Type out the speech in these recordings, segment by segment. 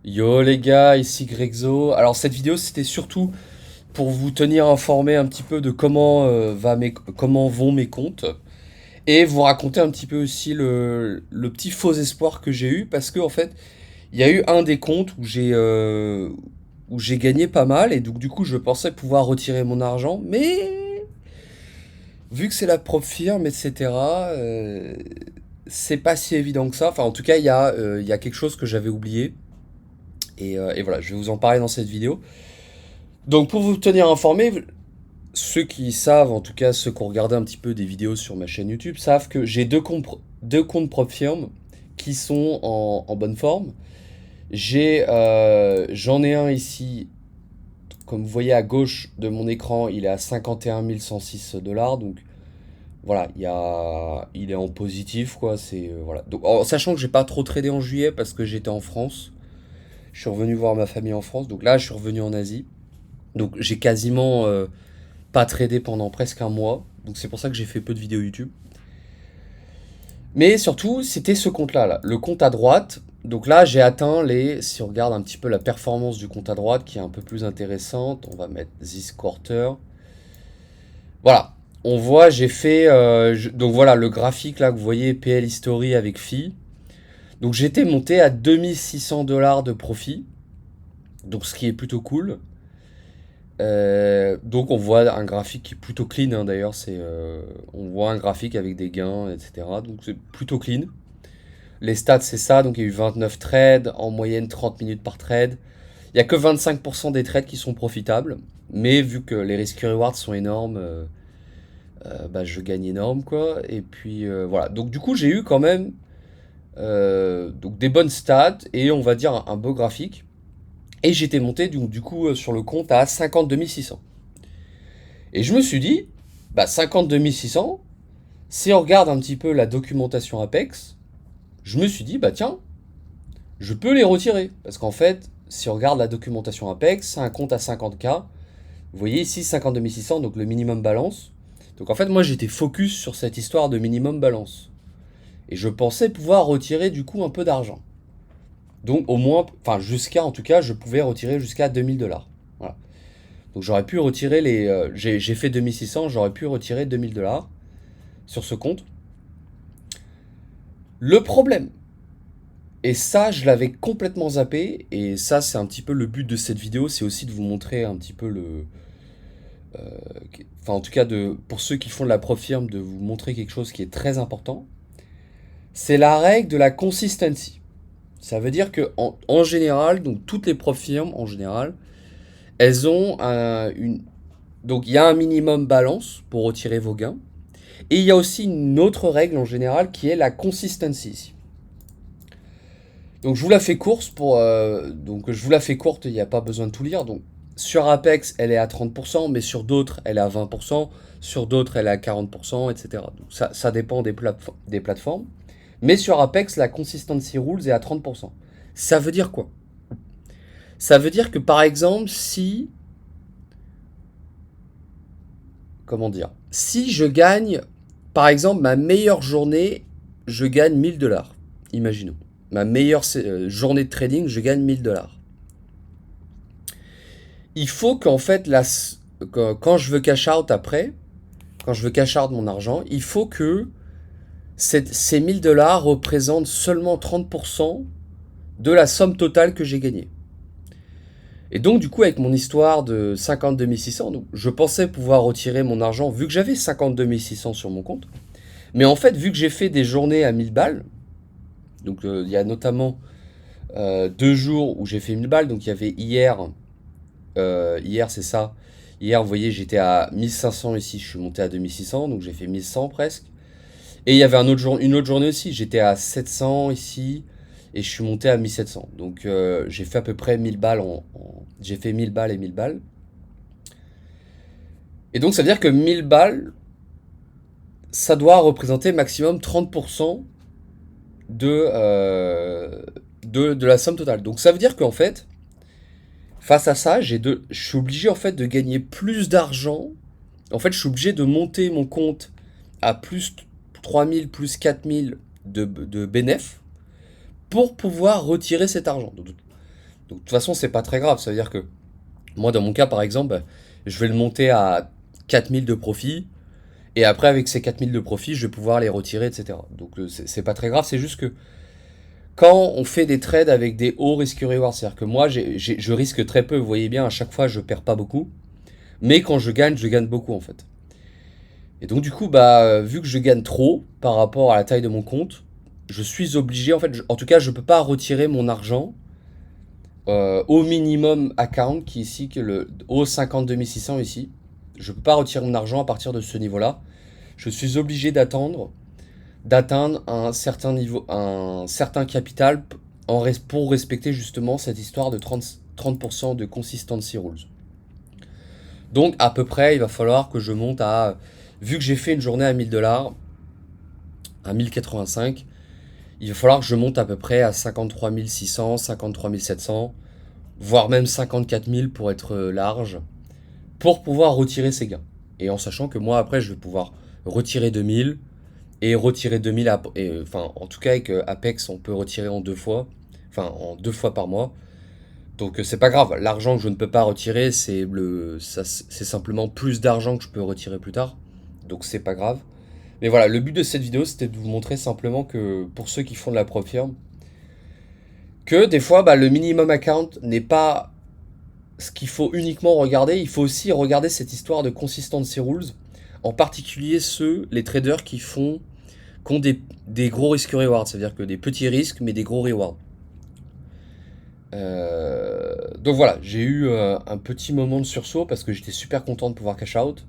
Yo les gars, ici Grexo. Alors cette vidéo c'était surtout pour vous tenir informé un petit peu de comment vont mes comptes et vous raconter un petit peu aussi le petit faux espoir que j'ai eu parce que en fait il y a eu un des comptes où j'ai gagné pas mal et donc du coup je pensais pouvoir retirer mon argent mais vu que c'est la propre firme etc. C'est pas si évident que ça. Enfin en tout cas il y a quelque chose que j'avais oublié. Et voilà, je vais vous en parler dans cette vidéo. Donc pour vous tenir informé, ceux qui savent, en tout cas ceux qui ont regardé un petit peu des vidéos sur ma chaîne YouTube, savent que j'ai deux comptes propre firme qui sont en bonne forme. J'en ai un ici, comme vous voyez à gauche de mon écran, il est à 51 106 dollars. Donc voilà, il est en positif quoi. Voilà. Donc, en sachant que j'ai pas trop tradé en juillet parce que j'étais en France. Je suis revenu voir ma famille en France. Donc là, je suis revenu en Asie. Donc j'ai quasiment pas tradé pendant presque un mois. Donc c'est pour ça que j'ai fait peu de vidéos YouTube. Mais surtout, c'était ce compte-là, là. Le compte à droite. Donc là, j'ai atteint si on regarde un petit peu la performance du compte à droite, qui est un peu plus intéressante, on va mettre this quarter. Voilà. On voit, j'ai fait... donc voilà, le graphique là que vous voyez, PL History avec Phi. Donc j'étais monté à 2600 dollars de profit. Donc ce qui est plutôt cool. Donc on voit un graphique qui est plutôt clean hein, d'ailleurs, on voit un graphique avec des gains, etc. Donc c'est plutôt clean. Les stats c'est ça, donc il y a eu 29 trades, en moyenne 30 minutes par trade. Il n'y a que 25% des trades qui sont profitables, mais vu que les risques rewards sont énormes, bah, je gagne énorme quoi. Et puis voilà, donc du coup j'ai eu quand même donc des bonnes stats et on va dire un beau graphique. Et j'étais monté du coup sur le compte à 52 600. Et je me suis dit, bah 52 600, si on regarde un petit peu la documentation Apex, je me suis dit, bah tiens, je peux les retirer. Parce qu'en fait, si on regarde la documentation Apex, c'est un compte à 50K. Vous voyez ici 52 600, donc le minimum balance. Donc en fait, moi j'étais focus sur cette histoire de minimum balance. Et je pensais pouvoir retirer du coup un peu d'argent. Donc au moins, enfin jusqu'à en tout cas, je pouvais retirer jusqu'à 2000 dollars. Voilà. Donc j'aurais pu retirer j'ai fait 2600, j'aurais pu retirer 2000 dollars sur ce compte. Le problème, et ça je l'avais complètement zappé, et ça c'est un petit peu le but de cette vidéo, c'est aussi de vous montrer un petit peu enfin en tout cas pour ceux qui font de la prop firme, de vous montrer quelque chose qui est très important. C'est la règle de la consistency. Ça veut dire que en général, donc toutes les prop firmes en général, elles ont donc il y a un minimum balance pour retirer vos gains. Et il y a aussi une autre règle en général qui est la consistency. Donc je vous la fais courte, il n'y a pas besoin de tout lire. Donc sur Apex, elle est à 30%, mais sur d'autres, elle est à 20%, sur d'autres, elle est à 40%, etc. Donc ça dépend des plateformes. Mais sur Apex, la consistency rules est à 30%. Ça veut dire quoi? Ça veut dire que par exemple, comment dire, si je gagne, par exemple, ma meilleure journée, je gagne 1000 dollars. Imaginons. Ma meilleure journée de trading, je gagne 1000 dollars. Il faut qu'en fait, quand je veux cash out après, quand je veux cash out mon argent, il faut que ces 1000 dollars représentent seulement 30% de la somme totale que j'ai gagnée. Et donc, du coup, avec mon histoire de 52 600, donc, je pensais pouvoir retirer mon argent vu que j'avais 52 600 sur mon compte. Mais en fait, vu que j'ai fait des journées à 1000 balles, donc il y a notamment 2 jours où j'ai fait 1000 balles, donc il y avait hier c'est ça, hier vous voyez j'étais à 1500 ici, je suis monté à 2600, donc j'ai fait 1100 presque. Et il y avait une autre journée aussi, j'étais à 700 ici, et je suis monté à 1700. Donc j'ai fait à peu près 1000 balles j'ai fait 1000 balles et 1000 balles. Et donc ça veut dire que 1000 balles, ça doit représenter maximum 30% de la somme totale. Donc ça veut dire qu'en fait, face à ça, je suis obligé en fait de gagner plus d'argent. En fait, je suis obligé de monter mon compte à plus 3000, plus 4000 de bénéf pour pouvoir retirer cet argent. Donc de toute façon, c'est pas très grave. Ça veut dire que moi, dans mon cas, par exemple, bah, je vais le monter à 4000 de profit. Et après, avec ces 4000 de profit, je vais pouvoir les retirer, etc. Donc c'est pas très grave. C'est juste que quand on fait des trades avec des hauts risques reward, c'est-à-dire que moi, je risque très peu. Vous voyez bien, à chaque fois, je perds pas beaucoup. Mais quand je gagne beaucoup en fait. Et donc du coup, bah, vu que je gagne trop par rapport à la taille de mon compte, je suis obligé, en fait, en tout cas, je peux pas retirer mon argent au minimum account qui est ici, que le au 52 600 ici. Je peux pas retirer mon argent à partir de ce niveau-là. Je suis obligé d'atteindre un certain niveau, un certain capital pour respecter justement cette histoire de 30% de consistency rules. Donc à peu près, il va falloir que je monte à, vu que j'ai fait une journée à 1000 $, à 1085, il va falloir que je monte à peu près à 53 600, 53 700, voire même 54 000 pour être large, pour pouvoir retirer ces gains. Et en sachant que moi après je vais pouvoir retirer 2000 et retirer 2000, enfin en tout cas avec Apex on peut retirer en deux fois, enfin en deux fois par mois. Donc c'est pas grave, l'argent que je ne peux pas retirer, c'est simplement plus d'argent que je peux retirer plus tard. Donc c'est pas grave. Mais voilà, le but de cette vidéo, c'était de vous montrer simplement que pour ceux qui font de la prop firm, que des fois, bah, le minimum account n'est pas ce qu'il faut uniquement regarder. Il faut aussi regarder cette histoire de consistency rules, en particulier les traders qui ont des gros risques rewards, c'est-à-dire que des petits risques mais des gros rewards. Donc voilà, j'ai eu un petit moment de sursaut parce que j'étais super content de pouvoir cash out.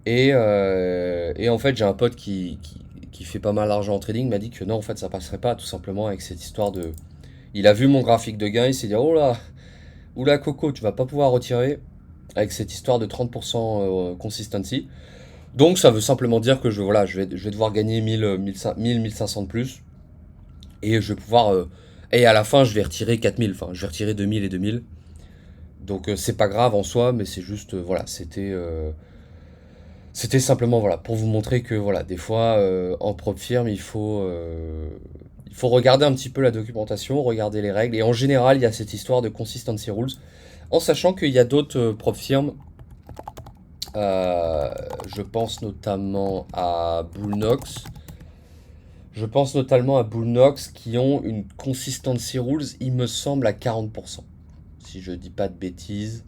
Et en fait, j'ai un pote qui fait pas mal d'argent en trading, m'a dit que non, en fait, ça passerait pas, tout simplement, avec cette histoire de. Il a vu mon graphique de gain, il s'est dit, oh là, oula, Coco, tu vas pas pouvoir retirer avec cette histoire de 30% consistency. Donc, ça veut simplement dire que voilà, je vais devoir gagner 1500 de plus. Et je vais pouvoir. Et à la fin, je vais retirer 4000, enfin, je vais retirer 2000 et 2000. Donc, c'est pas grave en soi, mais c'est juste, voilà, c'était simplement voilà, pour vous montrer que voilà, des fois en prop firm, il faut regarder un petit peu la documentation, regarder les règles. Et en général, il y a cette histoire de consistency rules. En sachant qu'il y a d'autres prop firms, euh, je pense notamment à Bullnox. Je pense notamment à Bullnox qui ont une consistency rules, il me semble, à 40%. Si je dis pas de bêtises.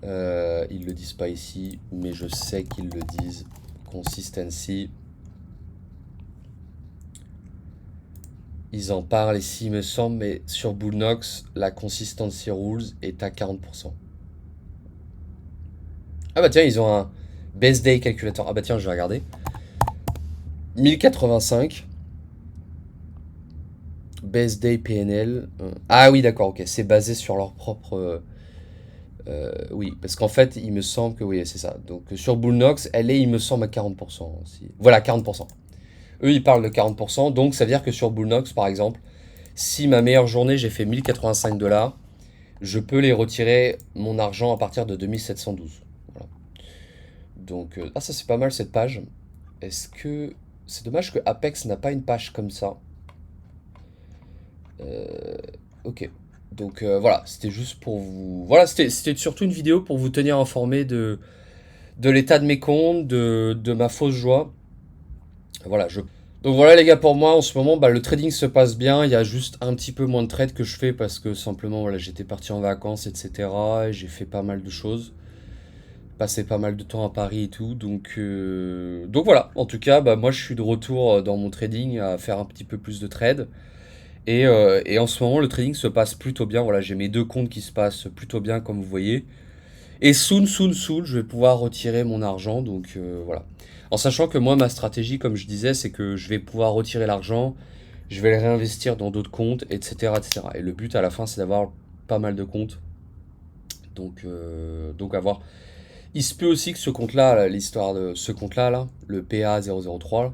Ils le disent pas ici, mais je sais qu'ils le disent. Consistency. Ils en parlent ici, il me semble, mais sur Bullnox, la consistency rules est à 40%. Ah bah tiens, ils ont un best day calculator. Ah bah tiens, je vais regarder. 1085. Best day PNL. Ah oui, d'accord, ok. C'est basé sur leur propre. Oui, parce qu'en fait, il me semble que oui, c'est ça. Donc sur Bullnox, elle est, il me semble, à 40% aussi. Voilà, 40%. Eux, ils parlent de 40%. Donc ça veut dire que sur Bullnox, par exemple, si ma meilleure journée, j'ai fait 1085 $, je peux les retirer mon argent à partir de 2712. Voilà. Donc, ah, ça c'est pas mal cette page. Est-ce que. C'est dommage que Apex n'a pas une page comme ça. Ok. Donc voilà, c'était juste pour vous. Voilà, c'était surtout une vidéo pour vous tenir informé de l'état de mes comptes, de ma fausse joie. Voilà, donc voilà les gars, pour moi en ce moment bah, le trading se passe bien, il y a juste un petit peu moins de trades que je fais parce que simplement voilà, j'étais parti en vacances etc. Et j'ai fait pas mal de choses, passé pas mal de temps à Paris et tout, donc voilà, en tout cas bah, moi je suis de retour dans mon trading à faire un petit peu plus de trades et en ce moment le trading se passe plutôt bien, voilà j'ai mes deux comptes qui se passent plutôt bien comme vous voyez. Et soon, je vais pouvoir retirer mon argent. Donc voilà. En sachant que moi, ma stratégie, comme je disais, c'est que je vais pouvoir retirer l'argent, je vais le réinvestir dans d'autres comptes, etc., etc. Et le but à la fin, c'est d'avoir pas mal de comptes. Donc à voir. Il se peut aussi que ce compte-là, l'histoire de ce compte-là, là, le PA003,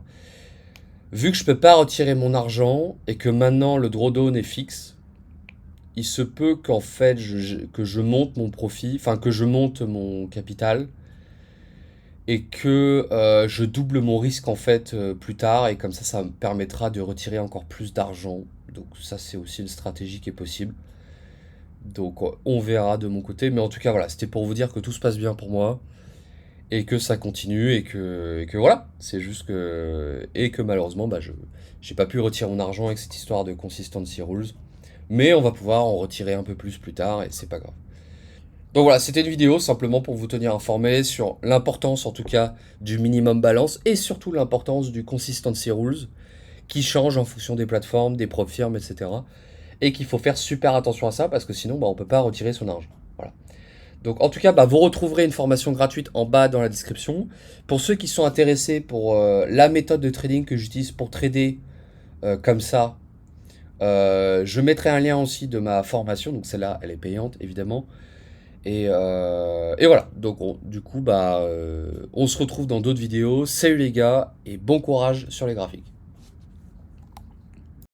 vu que je peux pas retirer mon argent et que maintenant le drawdown est fixe, il se peut qu'en fait que je monte mon profit, enfin que je monte mon capital et que je double mon risque en fait plus tard, et comme ça me permettra de retirer encore plus d'argent. Donc ça c'est aussi une stratégie qui est possible. Donc on verra de mon côté, mais en tout cas voilà, c'était pour vous dire que tout se passe bien pour moi et que ça continue et que voilà, c'est juste que et que malheureusement bah je j'ai pas pu retirer mon argent avec cette histoire de consistency rules, mais on va pouvoir en retirer un peu plus tard et c'est pas grave. Donc voilà, c'était une vidéo simplement pour vous tenir informé sur l'importance en tout cas du minimum balance et surtout l'importance du consistency rules qui change en fonction des plateformes, des prop firmes, etc. Et qu'il faut faire super attention à ça parce que sinon bah, on peut pas retirer son argent. Voilà. Donc en tout cas, bah, vous retrouverez une formation gratuite en bas dans la description. Pour ceux qui sont intéressés pour la méthode de trading que j'utilise pour trader comme ça, je mettrai un lien aussi de ma formation. Donc celle-là, elle est payante évidemment. Et voilà, donc du coup, bah, on se retrouve dans d'autres vidéos. Salut les gars, et bon courage sur les graphiques.